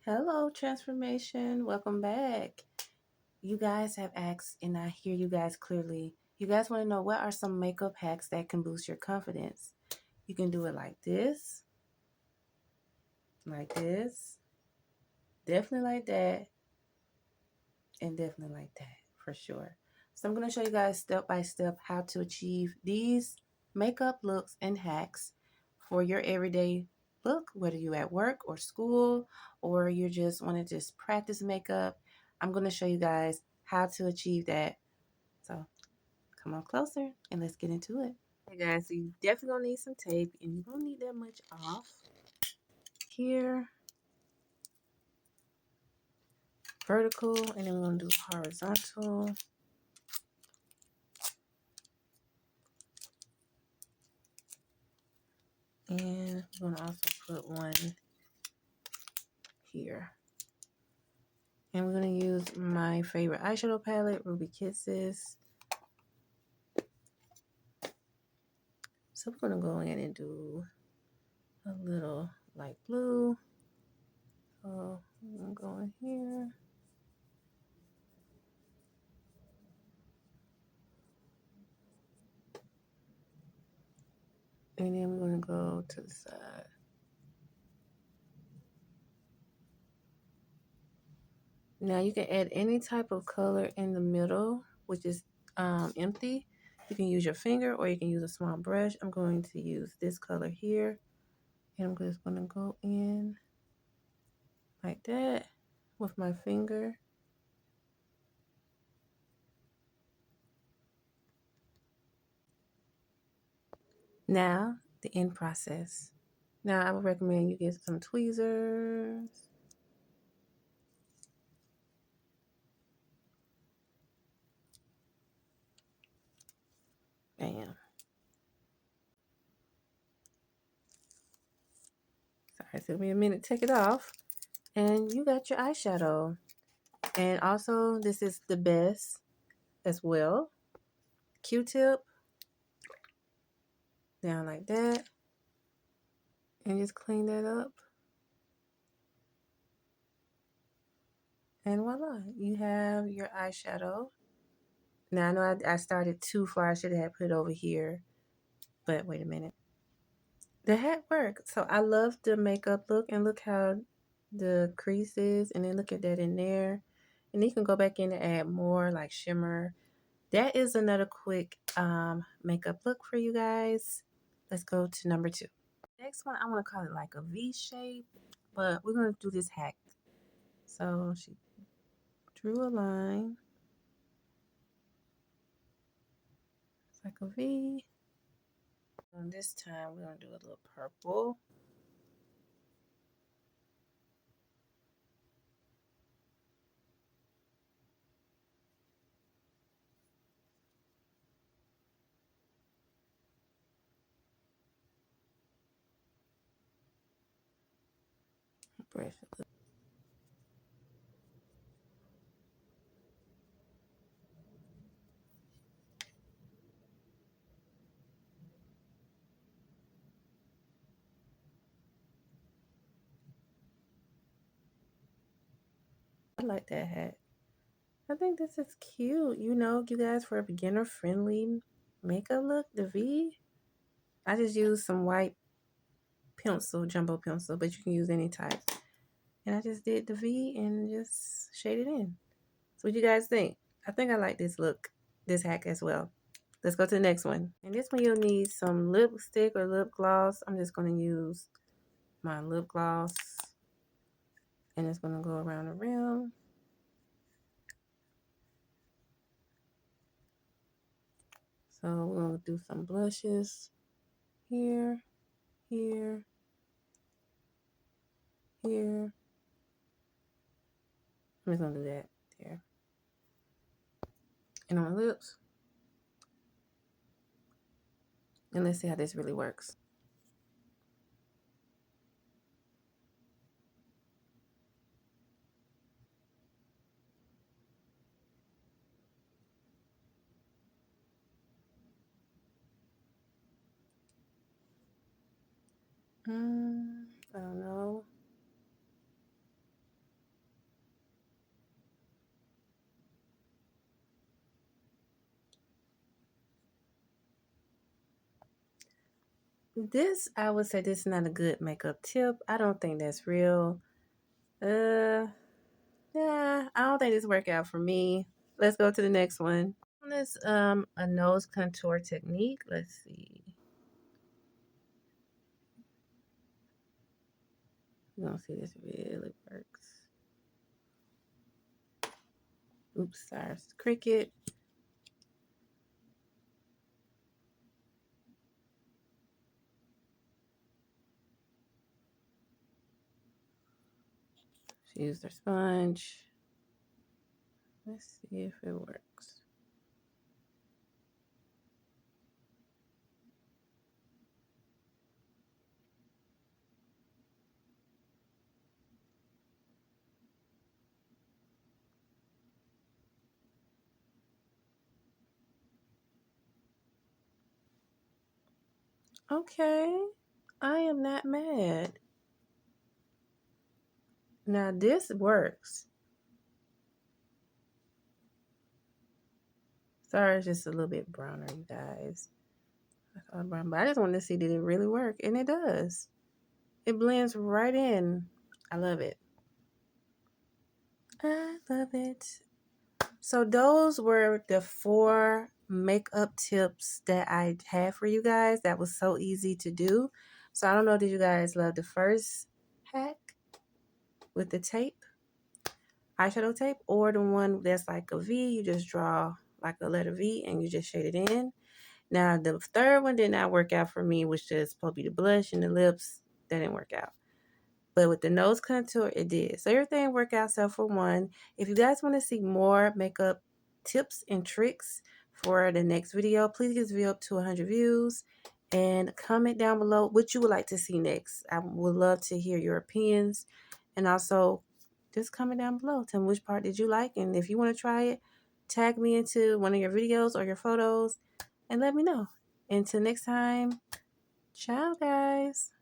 Hello, transformation. Welcome back. You guys have asked, and I hear you guys clearly. You guys want to know what are some makeup hacks that can boost your confidence? You can do it like this, definitely like that, and definitely like that for sure. So, I'm going to show you guys step by step how to achieve these makeup looks and hacks for your everyday look, whether you're at work or school or you just want to just practice makeup. I'm going to show you guys how to achieve that. So come on closer and let's get into it. Hey guys, so you definitely gonna need some tape and you don't need that much off. Here, vertical, and then we're gonna do horizontal. And we're gonna also put one here. And we're going to use my favorite eyeshadow palette, Ruby Kisses. So we're going to go in and do a little light blue. So I'm going to go in here. And then we're going to go to the side. Now you can add any type of color in the middle, which is empty. You can use your finger or you can use a small brush. I'm going to use this color here. And I'm just going to go in like that with my finger. Now, the end process. Now, I would recommend you get some tweezers. Bam. Sorry, it took me a minute to take it off. And you got your eyeshadow. And also, this is the best as well. Q-tip. Down like that. And just clean that up. And voila, you have your eyeshadow. Now, I know I started too far. I should have put it over here. But wait a minute. The hat worked. So I love the makeup look. And look how the crease is. And then look at that in there. And then you can go back in and add more like shimmer. That is another quick makeup look for you guys. Let's go to number 2. Next one, I want to call it like a V shape. But we're going to do this hack. So she drew a line. It's like a V. And this time we're going to do a little purple. Brush it I like that hat. I think this is cute. You know, you guys, for a beginner friendly makeup look, the V. I just used some white pencil, jumbo pencil, but you can use any type. And I just did the V and just shaded in. So what you guys think? I think I like this look, this hack as well. Let's go to the next one. And this one you'll need some lipstick or lip gloss. I'm just going to use my lip gloss. And it's going to go around the rim. So we're going to do some blushes here, here, here. I'm just going to do that there. And on my lips. And let's see how this really works. I don't know. This, I would say this is not a good makeup tip. I don't think that's real. Uh, yeah, I don't think this worked out for me. Let's go to the next one. This a nose contour technique. Let's see. You don't see this really works. Oops, sorry, it's cricket. She used her sponge. Let's see if it works. Okay, I am not mad. Now this works. Sorry, it's just a little bit browner, you guys. But I just wanted to see did it really work, and it does. It blends right in. I love it. I love it. So those were the 4 makeup tips that I had for you guys. That was so easy to do. So I don't know, did you guys love the first hack with the tape, eyeshadow tape, or the one that's like a V? You just draw like a letter V and you just shade it in. Now the third one did not work out for me, which just supposed to be the blush and the lips. That didn't work out. But with the nose contour, it did. So everything worked out except for one. If you guys want to see more makeup tips and tricks for the next video, please get this video up to 100 views. And comment down below what you would like to see next. I would love to hear your opinions. And also, just comment down below. Tell me which part did you like. And if you want to try it, tag me into one of your videos or your photos and let me know. Until next time, ciao guys.